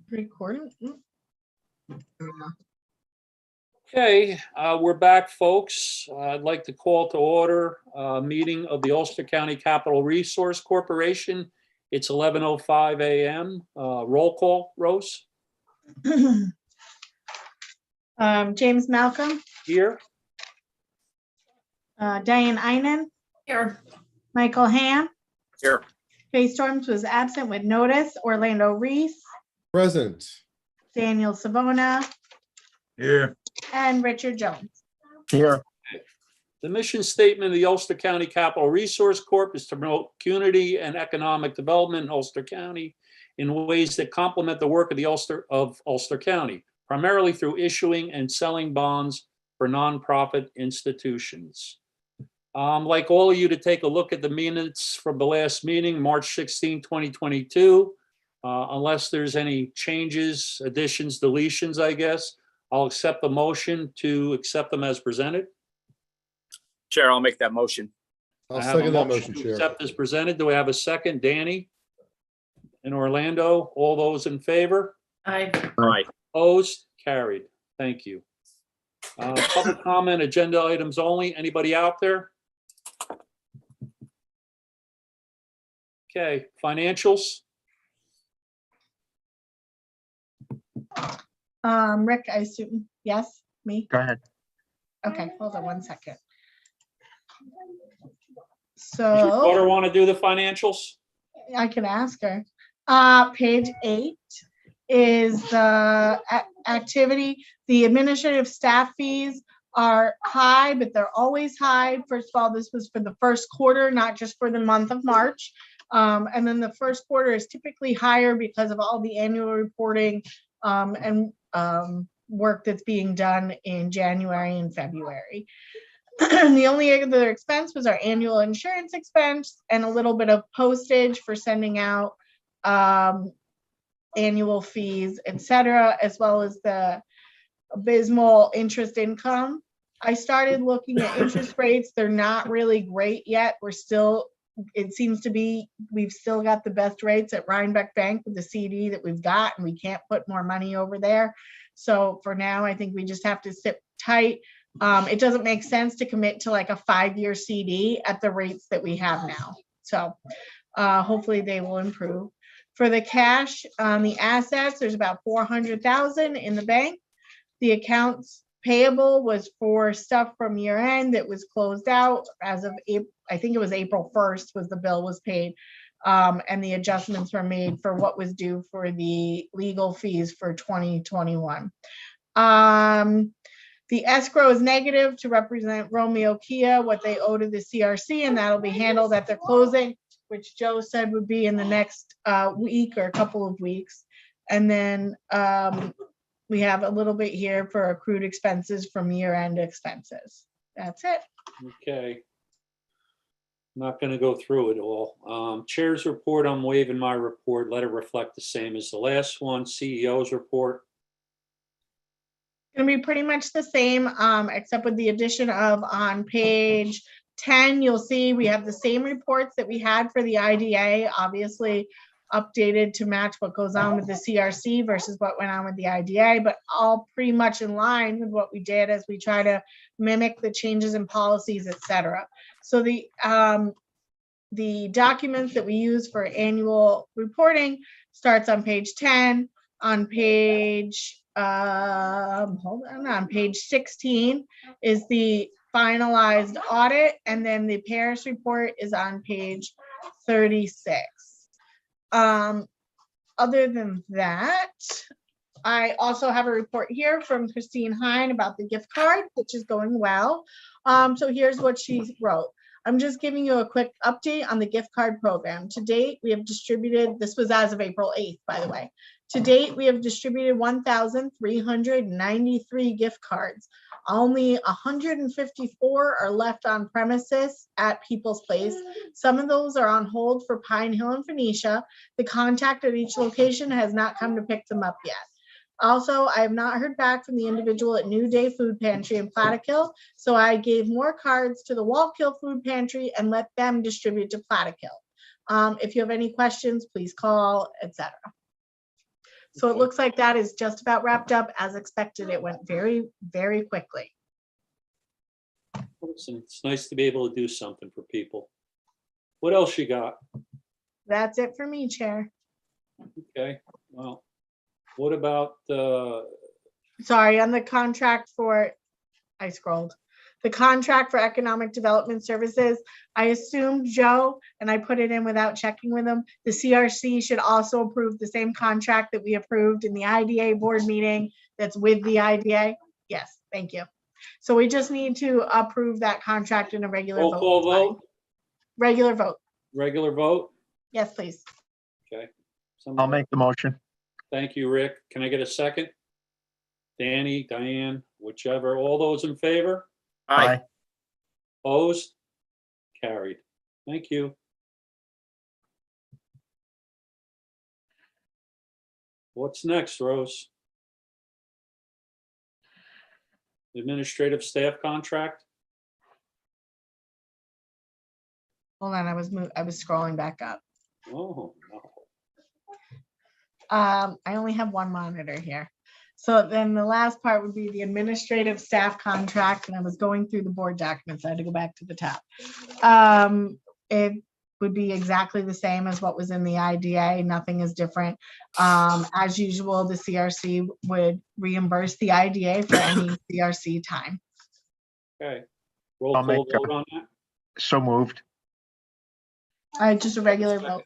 Recording. Okay, we're back, folks. I'd like to call to order a meeting of the Ulster County Capital Resource Corporation. It's 11:05 a.m. Roll call, Rose? James Malcolm, Here. Diane Einen, Here. Michael Ham. Here. Faye Storms was absent with notice. Orlando Reese, Present. Daniel Savona, Here. and Richard Jones. Here. The mission statement of the Ulster County Capital Resource Corp is to promote community and economic development in Ulster County in ways that complement the work of the Ulster County, primarily through issuing and selling bonds for nonprofit institutions. Like all of you to take a look at the minutes from the last meeting, March 16, 2022. Unless there's any changes, additions, deletions, I guess, I'll accept the motion to accept them as presented. Chair, I'll make that motion. I'll I have a second that motion, to Chair. accept as presented. Do I have a second? Danny and Orlando, all those in favor? Aye. Aye. Opposed? Carried. Thank you. Public comment, agenda items only. Anybody out there? Okay, financials. Rick, I assume, yes, me? Go ahead. Okay, hold on one second. Does your So daughter want to do the financials? I can ask her. Page 8 is the activity. The administrative staff fees are high, but they're always high. First of all, this was for the first quarter, not just for the month of March. And then the first quarter is typically higher because of all the annual reporting and work that's being done in January and February. The only other expense was our annual insurance expense and a little bit of postage for sending out annual fees, etc., as well as the abysmal interest income. I started looking at interest rates. They're not really great yet. It seems to be, we've still got the best rates at Rhinebeck Bank with the CD that we've got, and we can't put more money over there. So for now, I think we just have to sit tight. It doesn't make sense to commit to like a 5-year CD at the rates that we have now. So hopefully they will improve. For the cash, the assets, there's about 400,000 in the bank. The accounts payable was for stuff from year end that was closed out as of April. I think it was April 1st was the bill was paid. And the adjustments were made for what was due for the legal fees for 2021. The escrow is negative to represent Romeo Kia, what they owe to the CRC, and that'll be handled at their closing, which Joe said would be in the next week or a couple of weeks. And then we have a little bit here for accrued expenses from year-end expenses. That's it. Okay. I'm not going to go through it all. Chair's report, I'm waiving my report. Let it reflect the same as the last one. CEO's report. Gonna be pretty much the same, except with the addition of on page 10, you'll see we have the same reports that we had for the IDA, obviously updated to match what goes on with the CRC versus what went on with the IDA, but all pretty much in line with what we did as we try to mimic the changes in policies, etc. So the documents that we use for annual reporting starts on page 10. On page on page 16 is the finalized audit, and then the Paris report is on page 36. Other than that, I also have a report here from Christine Hine about the gift card, which is going well. So here's what she wrote. I'm just giving you a quick update on the gift card program. To date, we have distributed, this was as of April 8th, by the way. To date, we have distributed 1,393 gift cards. Only 154 are left on premises at People's Place. Some of those are on hold for Pine Hill and Phoenicia. The contact at each location has not come to pick them up yet. Also, I have not heard back from the individual at New Day Food Pantry in Plattekill, so I gave more cards to the Wallkill Food Pantry and let them distribute to Plattekill. If you have any questions, please call, etc. So it Okay. looks like that is just about wrapped up. As expected, it went very, very quickly. Listen, it's nice to be able to do something for people. What else you got? That's it for me, Chair. Okay, well, what about, Sorry, on the contract for, I scrolled. The contract for economic development services, I assumed Joe, and I put it in without checking with him. The CRC should also approve the same contract that we approved in the IDA board meeting that's with the IDA. Yes, thank you. So we just need to approve that contract in a regular roll vote. call It's fine. vote, Regular vote. regular vote? Yes, please. Okay. I'll make the motion. Thank you, Rick. Can I get a second? Danny, Diane, whichever. All those in favor? Aye. Opposed? Carried. Thank you. What's next, Rose? Administrative staff contract? Hold on, I was scrolling back up. Oh, no. I only have one monitor here. So then the last part would be the administrative staff contract, and I was going through the board documents. I had to go back to the top. It would be exactly the same as what was in the IDA. Nothing is different. As usual, the CRC would reimburse the IDA for any CRC time. Okay. Roll I'll call make, vote on that? So moved. Just a regular vote.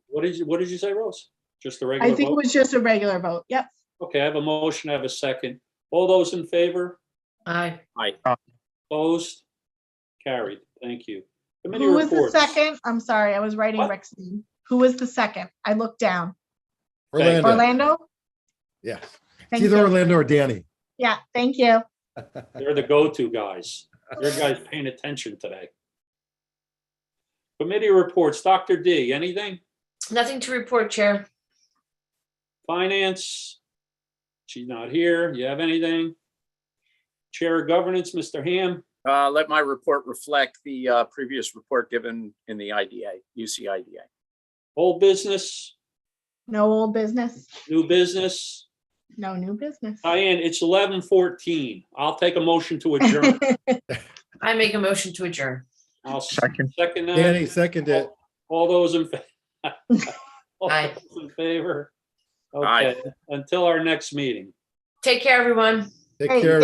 What did you say, Rose? Just a I regular think it vote? was just a regular vote. Yep. Okay, I have a motion, I have a second. All those in favor? Aye. Opposed? Carried. Thank you. Committee Who was the reports. second? I'm sorry, I was writing What? Rick's name. Who was the second? I looked down. Thank Orlando. Orlando? Yeah. It's Thank either you. Orlando or Danny. Yeah, thank you. They're the go-to guys. Your guys paying attention today. Committee reports. Dr. D, anything? Nothing to report, Chair. Finance? She's not here. You have anything? Chair of Governance, Mr. Ham? Let my report reflect the previous report given in the IDA, UC IDA. Old business? No old business, New business? no new business. Diane, it's 11:14. I'll take a motion to adjourn. I make a motion to adjourn. I'll Second. second that. Danny, second it. All those in Aye. favor? Aye. Okay, until our next meeting. Take care, everyone. Take Hey, care.